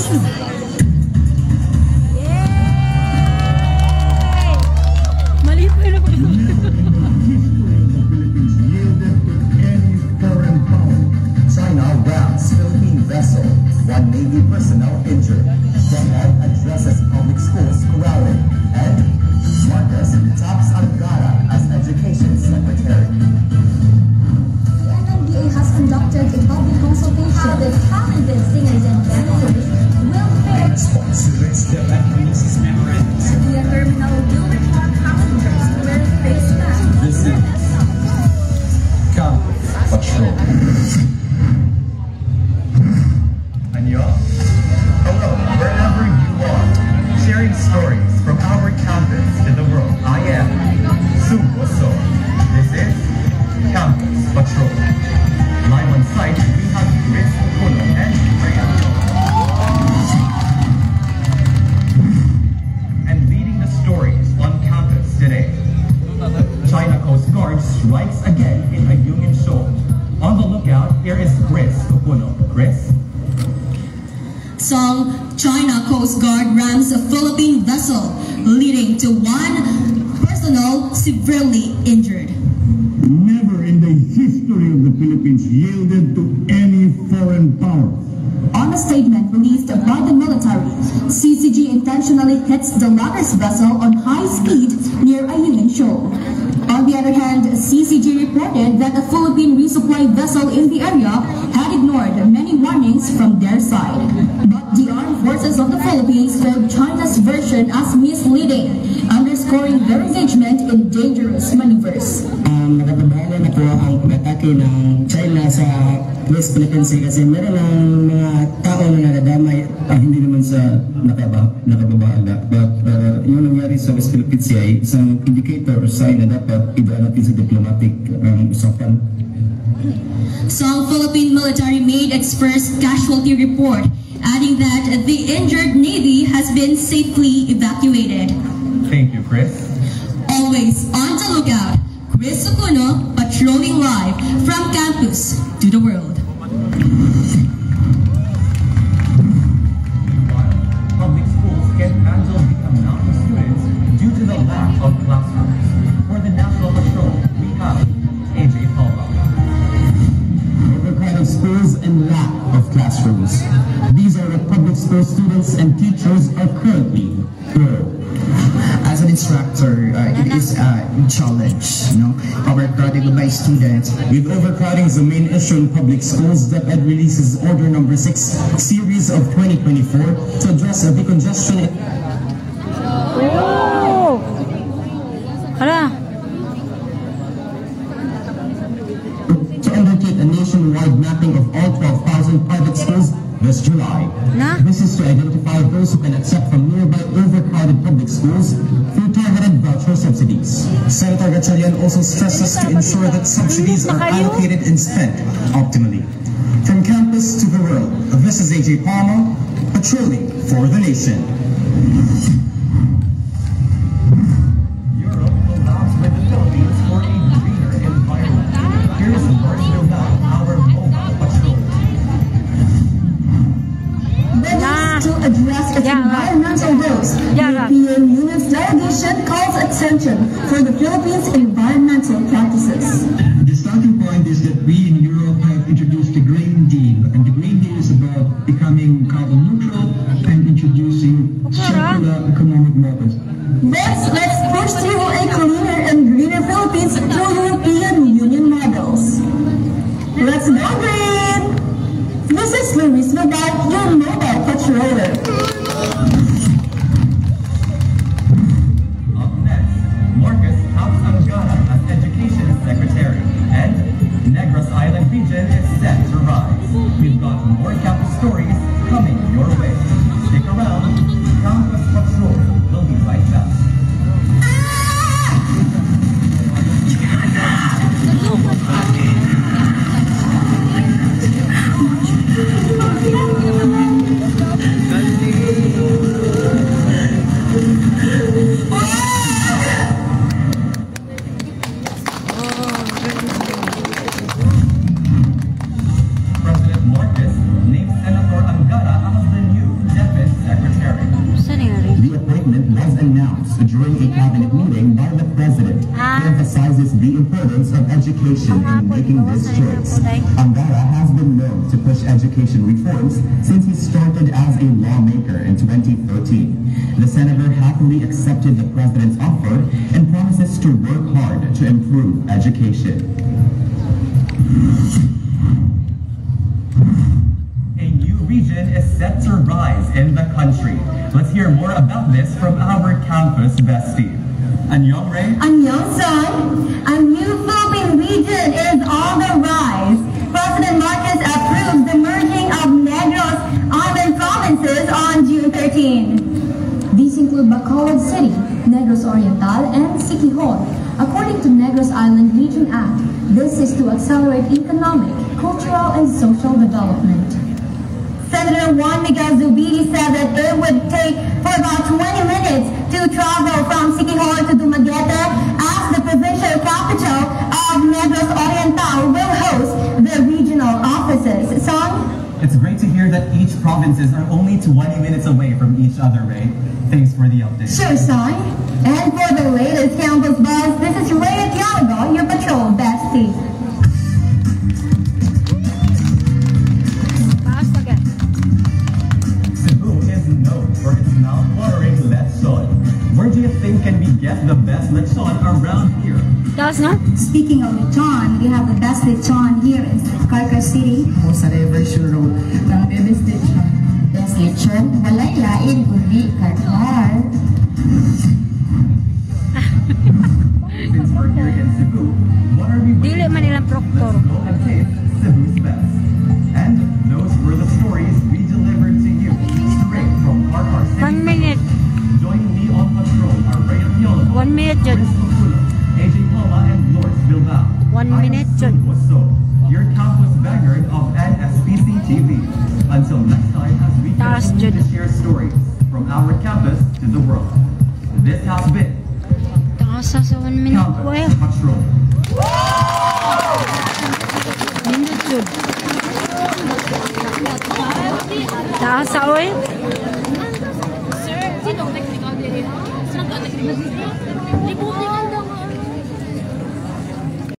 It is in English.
One Navy personnel injured. Daniel addresses public schools corralling. And Marcos taps Angara as Education Secretary. The NMDA has conducted a public consultation. How the talented singers and dancers will fit. Sponsors direct releases memorandums. The terminal will require passengers to wear face masks. This is Campus Patrol. Hello, wherever you are, sharing stories from our campus to the world. I am Suboso. This is Campus Patrol. Live on site, we have Chris Kuno and Freya. And leading the stories on campus today, China Coast Guard strikes again in Ayungin Shoal. On the lookout, here is Chris Kuno. Chris? Song China Coast Guard rams a Philippine vessel, leading to one personnel severely injured. Never in the history of the Philippines yielded to any foreign power. On a statement released by the military, CCG intentionally hits the latter's vessel on high speed near Ayungin Shoal. On the other hand, CCG reported that a Philippine resupply vessel in the area had ignored many warnings from their side. But the armed forces of the Philippines called China's version as misleading, underscoring their engagement in dangerous maneuvers. Nakabahala na po ang pag-atake ng China sa West Philippine Sea kasi meron ng mga tao na nadadamay hindi naman sa nakababahala. But yung nangyari sa West Philippine Sea ay isang indicator or sign na dapat idaan natin sa diplomatic usapan. Song Philippine military made its first casualty report, adding that the injured Navy has been safely evacuated. Thank you, Chris. Always on the lookout, Chris Sukuno, patrolling live from campus to the world. Public schools can handle the amount of students due to the lack of classrooms. For the National Patrol, we have AJ Palma. Overcrowded schools and lack of classrooms. These are what public school students and teachers are currently through. As an instructor, it is a challenge, overcrowded by students. With overcrowding as the main issue in public schools, DepEd releases Order Number 6, Series of 2024 to address the congestion. To undertake a nationwide mapping of all 12,000 private schools this July. This is to identify those who can accept from nearby overcrowded public schools through targeted voucher subsidies. Senator Gatchalian also stresses to ensure that subsidies are allocated and spent optimally. From campus to the world, this is AJ Palma, patrolling for the nation. Europe collabs with the Philippines for a greener environment. Here's Lord Bilbao, our mobile patrol. To address its environmental goals, the European Union's delegation calls attention for the Philippines' environmental practices. The starting point is that we in Europe have introduced the Green Deal, and the Green Deal is about becoming carbon neutral and introducing circular economic models. Let's push through a cleaner and greener Philippines through European Union models. Let's go green! This is Luis Vidal, your mobile patroller. Up next, Marcos taps Angara as Education Secretary, and Negros Island region is set to rise. We've got more campus stories coming your way. Stick around, Campus Patrol will be right back. Galing announced during a cabinet meeting by the president, he emphasizes the importance of education in making this choice. Angara has been known to push education reforms since he started as a lawmaker in 2013. The senator happily accepted the president's offer and promises to work hard to improve education. A new region is set to rise in the country. Let's hear more about this from our campus bestie. Annyeong, Ray. Annyeong, Son. A new Philippine region is on the rise. President Marcos approved the merging of Negros Island provinces on June 13. These include Bacolod City, Negros Oriental, and Siquijor. According to Negros Island Region Act, this is to accelerate economic, cultural, and social development. Senator Juan Miguel Zubiri said that it would take for about 20 minutes to travel from Siquijor to Dumaguete, as the provincial capital of Negros Oriental will host the regional offices. Son? It's great to hear that each provinces are only 20 minutes away from each other, Ray. Thanks for the update. Sure, Son. And for the latest campus buzz, this is Ray Tiago, your patrol bestie. For its mouth-watering lechon. Where do you think can we get the best lechon around here? Speaking of lechon, we have the best lechon here in Carcas City. O sa Reversion Road ng best lechon. Best lechon, walay lain kundi karkar. Since we're here in Cebu, what are we waiting for? Let's go and taste Cebu's best. And those were the stories we delivered to you straight from Carcar City. 1 minute. Joining me on patrol are Ray Apiolo, 1 minute, Jud. Chris Maculo, AJ Palma, and Lourdes Bilbao. 1 minute, Jud. Your campus vanguard of NSPC TV. Until next time, as we continue to share stories from our campus to the world. This has been Taasa sa 1 minute. Campus Patrol. Minute, Jud. Taasa, oy. Sir, sino ang technical director? Sino ang technical director?